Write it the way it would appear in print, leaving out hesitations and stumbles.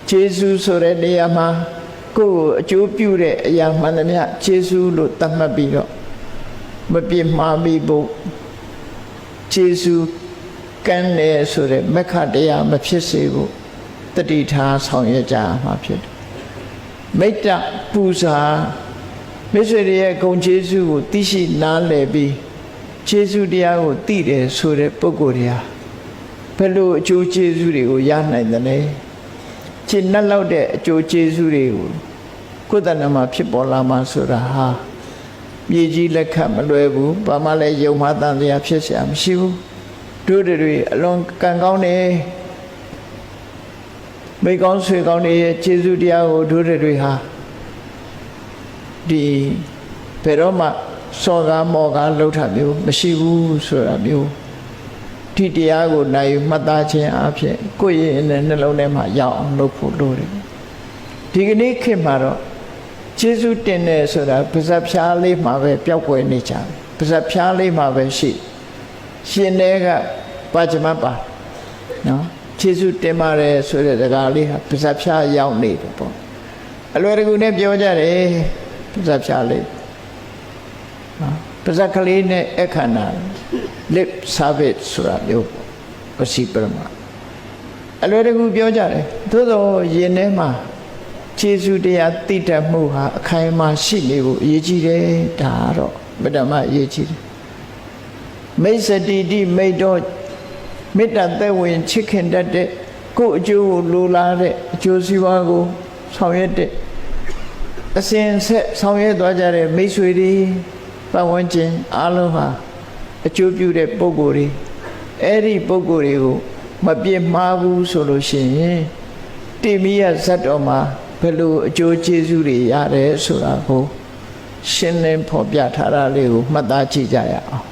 ကျေးဇူးဆိုတဲ့နေရာမှာကိုယ်ကိုအကျိုးပြုတဲ့အရာမှန်သမျှကျေးဇူးလို့သတ်မှတ်ပြီးတော့မပြစ်မှားမိဖို့ကျေးဇူးကမ်းတယ်ဆိုတဲ့မက္ခတရားမဖြစ်စေဖို့တတိထားဆောင်ရွက်ကြမှာဖြစ်တယ်မေတ္တာပူဇာမိတ်ဆွေတွေရဲ့ဂုဏ်ကျေးဇူးကိုသိရှိနားလည်ပြီးကျေးဇူးတရားကိုသိတယ်ဆိုတဲ့ပုဂ္ဂိုလ်တွေဟာဘယ်လိုအကျိုးကျေးဇူးတွေကိုရနိုင်သလဲခြေနှက်လောက်တဲ့အကျိုးကျေးဇူးတွေကိုကိုယ်တဏ္ဍာမှာဖြစ်ပေါ်လာမှဆိုတာဟာမြေကြီးလက်ခတ်မလွယ်ဘူးဘာမှလည်းယုံမှတန်တရားဖြစ်เสียမရှိဘူးတို့တွေအလွန်ကံကောင်းတယ်မိကောင်းဆွေကောင်းတွေရဲ့ကျေးဇူးတရားကိုတို့တွေဟာဒီဘယ်တော့မှစော်ကားမော်ကားလှုပ်တာမျိုးမရှိဘူးဆိုတာမျိုးဒီတရားကိုနိုင်မှတ်သားခြင်းအဖြစ်ကိုယ့်ရဲ့နှလုံးထဲမှာရောက်အောင်လုပ်ဖို့လိုတယ်ဒီကနေ့ခေတ်မှာတော့ကျေးဇူးတင်တယ်ဆိုတာပါးစပ်ဖြားလေးမှာပဲပျောက်ကွယ်နေကြတယ်ပါးစပ်ဖြားလေးမှာပဲရှိရှင်တွေကပါကြမပါနော်ကျေးဇူးတင်ပါတယ်ဆိုတဲ့စကားလေးဟာပါးစပ်ဖြားရောက်နေတယ်ပေါ့အလွယ်တကူနဲ့ပြောကြတယ်ပါးစပ်ဖြားလေးနော်ပါးစပ်ကလေးနဲ့အခန္ဓာ lip service ဆိုတာမျိုးပစီပရမအလွယ်တကူပြောကြတယ်သို့သောယင်ထဲမှာကျေးဇူးတရားသိတတ်မှုဟာအခိုင်အမာရှိနေဖို့အရေးကြီးတယ်ဒါတော့ဗဒ္ဓမအရေးကြီးတယ်မိတ်စတိတိမိတ်တော့မေတ္တာသက်ဝင်ချစ်ခင်တတ်တဲ့ကိုယ်အကျိုးကိုလိုလားတဲ့အကျိုးစီးပွားကိုဆောင်ရွက်တဲ့အစဉ်ဆက်ဆောင်ရွက်သွားကြတဲ့မိတ်ဆွေတွေပတ်ဝန်းကျင်အားလုံးဟာအကျိုးပြုတဲ့ပုဂ္ဂိုလ်တွေအဲ့ဒီပုဂ္ဂိုလ်တွေကိုမပြစ်မှားဘူးဆိုလို့ရှိရင်တိမိယဇတ်တော်မှာဘယ်လိုအကျိုးကျေးဇူးတွေရတယ်ဆိုတာကိုရှင်းလင်းဖော်ပြထားတာလေးကိုမှတ်သားကြည့်ကြရအောင်